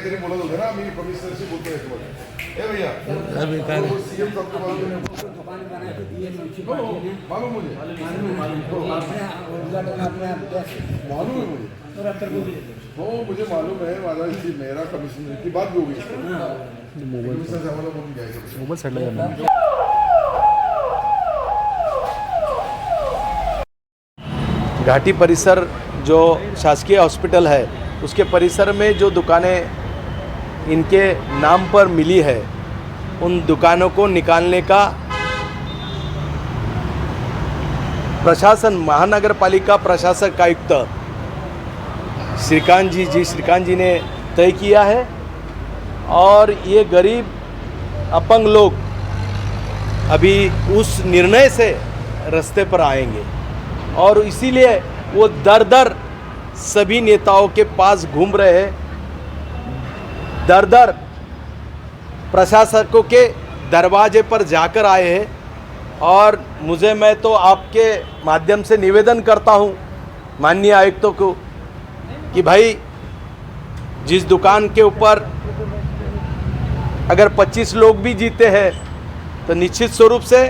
काहीतरी बोलत होते ना, मी कमिशनरशी बोलतोय याच्यामध्ये. ए भैया सीएम साहब को मालूम है? मालूम मुझे, मालूम है मुझे, हो मुझे मालूम है. माझा मेरा कमिश्नर की बात भी होगी, कमिश्नर साहबाला बोलून घ्यायचं. मोबाईल साईडला जाणार. घाटी परिसर जो शासकीय हॉस्पिटल है उसके परिसर में जो दुकानें इनके नाम पर मिली है उन दुकानों को निकालने का प्रशासन महानगर पालिका प्रशासक आयुक्त श्रीकांत जी ने तय किया है. और ये गरीब अपंग लोग अभी उस निर्णय से रास्ते पर आएंगे और इसीलिए वो दर दर सभी नेताओं के पास घूम रहे हैं, दर दर प्रशासकों के दरवाजे पर जाकर आए हैं. और मैं तो आपके माध्यम से निवेदन करता हूँ माननीय आयुक्तों को कि भाई जिस दुकान के ऊपर अगर 25 लोग भी जीते हैं तो निश्चित स्वरूप से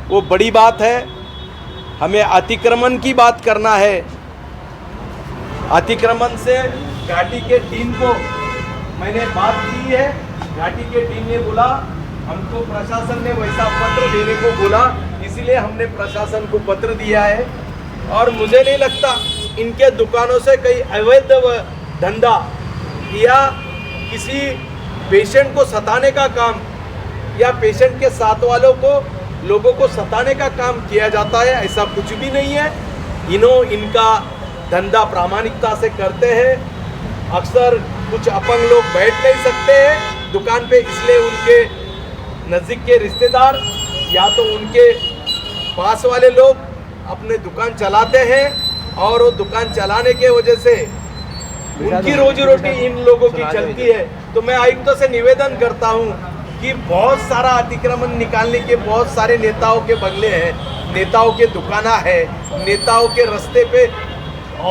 वो बड़ी बात है. हमें अतिक्रमण की बात करना है. अतिक्रमण से घाटी के टीम को मैंने बात की है. घाटी के टीम ने बोला हमको प्रशासन ने वैसा पत्र देने को बोला, इसीलिए हमने प्रशासन को पत्र दिया है. और मुझे नहीं लगता इनके दुकानों से कई अवैध धंधा या किसी पेशेंट को सताने का काम या पेशेंट के साथ वालों को लोगों को सताने का काम किया जाता है. ऐसा कुछ भी नहीं है. इनका धंधा प्रामाणिकता से करते हैं. अक्सर कुछ अपंग लोग बैठ नहीं सकते हैं दुकान पे, इसलिए उनके नज़दीक के रिश्तेदार या तो उनके पास वाले लोग अपने दुकान चलाते हैं और वो दुकान चलाने के वजह से उनकी रोजी रोटी इन लोगों की चलती है. तो मैं आयुक्तों से निवेदन करता हूँ कि बहुत सारा अतिक्रमण निकालने के बहुत सारे नेताओं के बंगले हैं, नेताओं के दुकाना है, नेताओं के रास्ते पे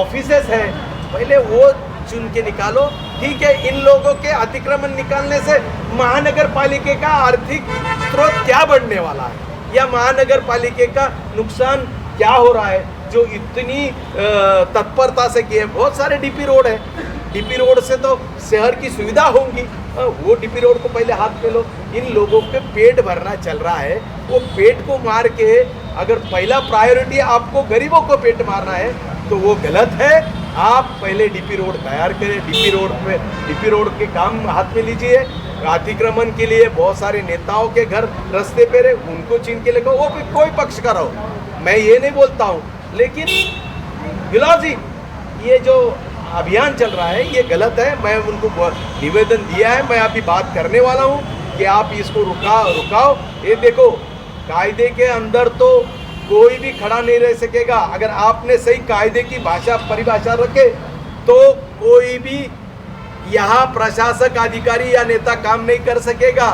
ऑफिसेस है, पहले वो चुन के निकालो. ठीक है, इन लोगों के अतिक्रमण निकालने से महानगर पालिका का आर्थिक स्रोत क्या बढ़ने वाला है या महानगर पालिका का नुकसान क्या हो रहा है जो इतनी तत्परता से किए. बहुत सारे डीपी रोड है, डीपी रोड से तो शहर की सुविधा होंगी, वो डीपी रोड को पहले हाथ पे लो. इन लोगों के पेट भरना चल रहा है, वो पेट को मार के अगर पहला प्रायोरिटी आपको गरीबों को पेट मारना है तो वो गलत है. आप पहले डीपी रोड तैयार करें, डीपी रोड के काम हाथ में लीजिए. अतिक्रमण के लिए बहुत सारे नेताओं के घर रास्ते पे रहे, उनको छीन के लेकर वो कोई पक्ष का रहो, मैं ये नहीं बोलता हूँ. लेकिन गिलाजी ये जो अभियान चल रहा है ये गलत है. मैं उनको निवेदन दिया है, मैं अभी बात करने वाला हूँ कि आप इसको रुकाओ. ये देखो कायदे के अंदर तो कोई भी खड़ा नहीं रह सकेगा. अगर आपने सही कायदे की परिभाषा रखे तो कोई भी यहाँ प्रशासक अधिकारी या नेता काम नहीं कर सकेगा.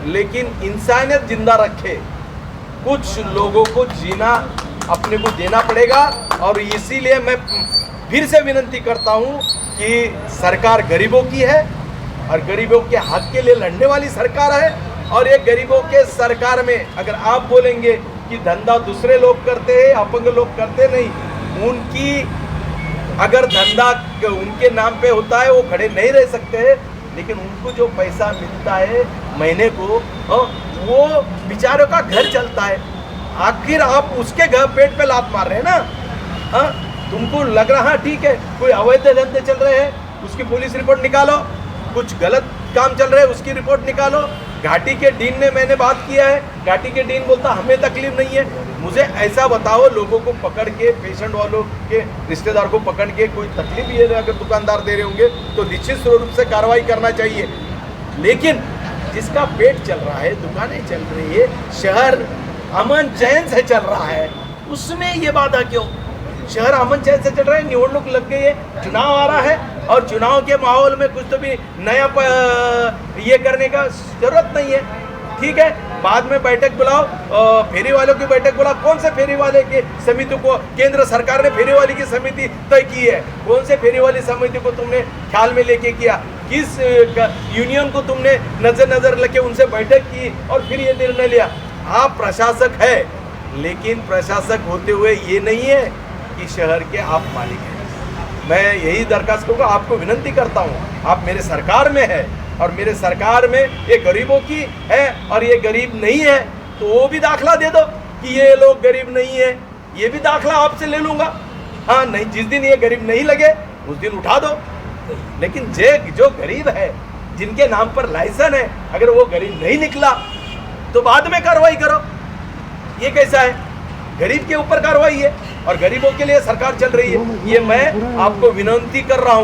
लेकिन इंसानियत जिंदा रखे, कुछ लोगों को जीना अपने को देना पड़ेगा. और इसीलिए मैं फिर से विनती करता हूँ कि सरकार गरीबों की है और गरीबों के हक के लिए लड़ने वाली सरकार है. और ये गरीबों के सरकार में अगर आप बोलेंगे कि धंधा दूसरे लोग करते हैं, अपंग लोग करते नहीं, उनकी अगर धंधा उनके नाम पे होता है वो खड़े नहीं रह सकते हैं. लेकिन उनको जो पैसा मिलता है महीने को वो बेचारों का घर चलता है. आखिर आप उसके घर पेट पे लात मार रहे हैं ना. तुमको लग रहा ठीक है कोई अवैध धंधे चल रहे हैं, उसकी पुलिस रिपोर्ट निकालो. कुछ गलत काम चल रहे हैं उसकी रिपोर्ट निकालो. घाटी के डीन ने मैंने बात किया है, घाटी के डीन बोलता हमें तकलीफ नहीं है. मुझे ऐसा बताओ, लोगों को पकड़ के पेशेंट वालों के रिश्तेदार को पकड़ के कोई तकलीफ ये अगर दुकानदार दे रहे होंगे तो निश्चित स्वरूप से कार्रवाई करना चाहिए. लेकिन जिसका पेट चल रहा है, दुकानें चल रही है, शहर अमन चैन से चल रहा है, उसमें ये बाधा क्यों? शहर अमन चैन से चल रहा है, निवडणूक लग गई है, चुनाव आ रहा है और चुनाव के माहौल में कुछ तो भी नया ये करने का जरूरत नहीं है. ठीक है, बाद में बैठक बुलाओ, फेरी वालों की बैठक बुलाओ. कौन से फेरी वाले की समिति को केंद्र सरकार ने फेरी वाली की समिति तय की है? कौन से फेरी वाली समिति को तुमने ख्याल में लेके किया? किस यूनियन को तुमने नजर लेके उनसे बैठक की और फिर ये निर्णय लिया? आप प्रशासक है, लेकिन प्रशासक होते हुए ये नहीं है कि शहर के आप मालिक हैं। मैं यही दरखास्त करूँगा, आपको विनंती करता हूँ, आप मेरे सरकार में है और मेरे सरकार में ये गरीबों की है और ये गरीब नहीं है, तो वो भी दाखला दे दो कि ये लोग गरीब नहीं है, ये भी दाखला आपसे ले लूँगा। हाँ नहीं, जिस दिन ये गरीब नहीं लगे उस दिन उठा दो। लेकिन जो गरीब है, जिनके नाम पर लाइसेंस है, अगर वो गरीब नहीं निकला तो बाद में कार्रवाई करो। ये कैसा है? गरीब के ऊपर कार्रवाई है और गरीबों के लिए सरकार चल रही है। ये मैं आपको विनती कर रहा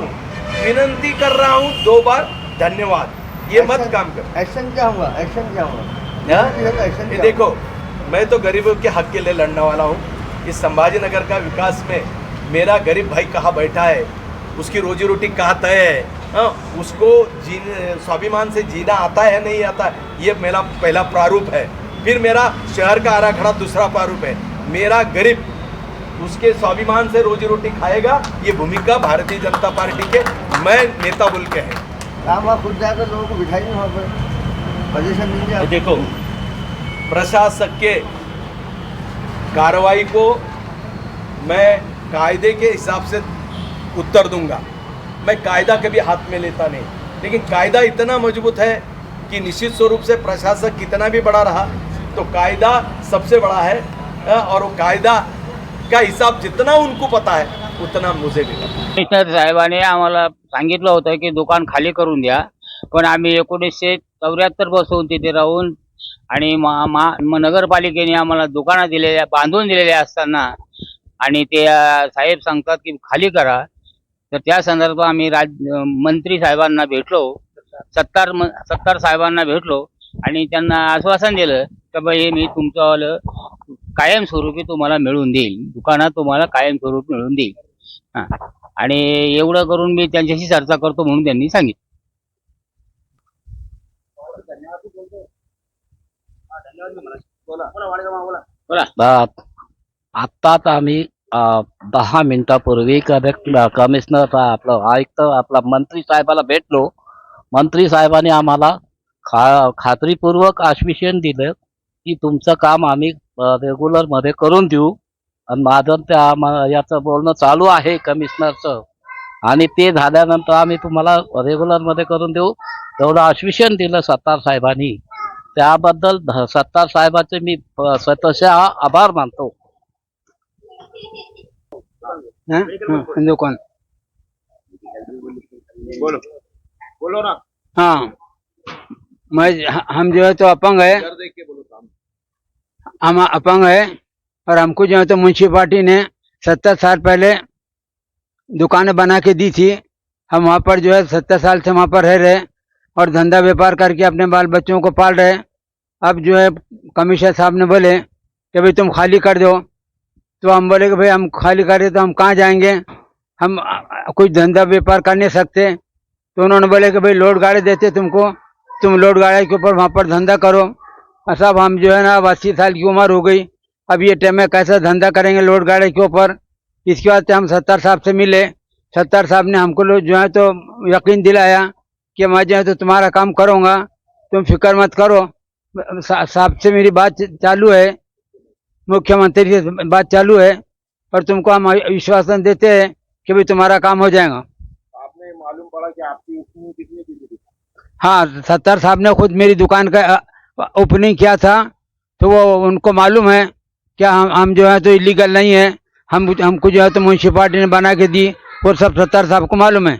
हूँ 2 बार। धन्यवाद। ये मत काम करो। एक्शन क्या हुआ? एक्शन क्या हुआ? एक्शन ये देखो, मैं तो गरीबों के हक के लिए लड़ने वाला हूँ। इस संभाजी नगर का विकास में मेरा गरीब भाई कहाँ बैठा है, उसकी रोजी रोटी कहाँ तय है, हाँ, उसको स्वाभिमान से जीना आता है नहीं आता, ये मेरा पहला प्रारूप है। फिर मेरा शहर का आराखड़ा दूसरा प्रारूप है। मेरा गरीब उसके स्वाभिमान से रोजी रोटी खाएगा, ये भूमिका भारतीय जनता पार्टी के मैं नेता बोल के है। आप वहाँ खुद जाकर लोगों को बिठाइए, वहाँ पर पोजीशन मिल जाए। देखो, प्रशासक के कार्रवाई को मैं कायदे के हिसाब से उत्तर दूंगा। मैं कायदा कभी हाथ में लेता नहीं, लेकिन कायदा इतना मजबूत है कि निश्चित स्वरूप से प्रशासक कितना भी बड़ा रहा तो कायदा सबसे बड़ा है, और वो कायदा का हिसाब जितना उनको पता है उतना मुझे भी पता है। कमिशनर साहेबांनी आम्हाला सांगितलं होतं की दुकान खाली करून द्या, पण आम्ही 1974 पासून तिथे राहून आणि नगरपालिकेने आम्हाला दुकानं दिलेल्या बांधून दिलेल्या असताना आणि ते साहेब सांगतात की खाली करा, तर त्या संदर्भात आम्ही मंत्री साहेबांना भेटलो, सत्तार साहेबांना भेटलो आणि त्यांना आश्वासन दिलं की बाई हे मी तुमचं कायमस्वरूपी तुम्हाला मिळवून देईल, दुकानात तुम्हाला कायमस्वरूपी मिळवून देईल। हां, आणि एवढं करून मी त्यांच्याशी चर्चा करतो म्हणून त्यांनी सांगितलं। आत्ताच आम्ही 10 मिनिटापूर्वी कमिशनर आपलं आयुक्त आपला मंत्री साहेबाला भेटलो। मंत्री साहेबांनी आम्हाला खात्रीपूर्वक आश्वासन दिलं की तुमचं काम आम्ही रेग्युलर मध्ये करून देऊ, आणि माझं याचं बोलणं चालू आहे कमिशनरचं, आणि ते झाल्यानंतर आम्ही तुम्हाला रेग्युलर मध्ये करून देऊ एवढं आश्वासन दिलं सत्तार साहेबांनी। त्याबद्दल सत्तार साहेबांचे मी स्वतःचे आभार मानतो। दुकान बोलो ना। हाँ, हम जो है तो अपंग है, हम अपंग है और हमको जो है तो म्यूनसिपालिटी ने 70 साल पहले दुकानें बना के दी थी। हम वहाँ पर जो है 70 साल से वहाँ पर रह रहे और धंधा व्यापार करके अपने बाल बच्चों को पाल रहे। अब जो है कमिश्नर साहब ने बोले कि भाई तुम खाली कर दो, तो हम बोले कि भाई हम खाली करें तो हम कहाँ जाएंगे, हम कुछ धंधा व्यापार कर नहीं सकते। तो उन्होंने बोले कि भाई लोड गाड़ी देते तुमको, तुम लोड गाड़ी के ऊपर वहाँ पर धंधा करो। सब हम जो है ना 80 साल की उम्र हो गई, अब ये टाइम में कैसा धंधा करेंगे लोड गाड़ी के ऊपर। इसके बाद हम सत्तार साहब से मिले, सत्तार साहब ने हमको जो है तो यकीन दिलाया कि मैं जो है तो तुम्हारा काम करूँगा, तुम फिक्र मत करो। साहब से मेरी बात चालू है, मुख्यमंत्री से बात चालू है, और तुमको हम विश्वासन देते हैं कि भाई तुम्हारा काम हो जाएगा। आपने मालूम पड़ा कि आपकी ओपनिंग कितने की थी? हाँ, सत्तार साहब ने खुद मेरी दुकान का ओपनिंग किया था, तो वो उनको मालूम है कि हम जो है तो इलीगल नहीं है, हमको जो है तो म्यूनसिपालिटी ने बना के दी, वो सब सत्तार साहब को मालूम है।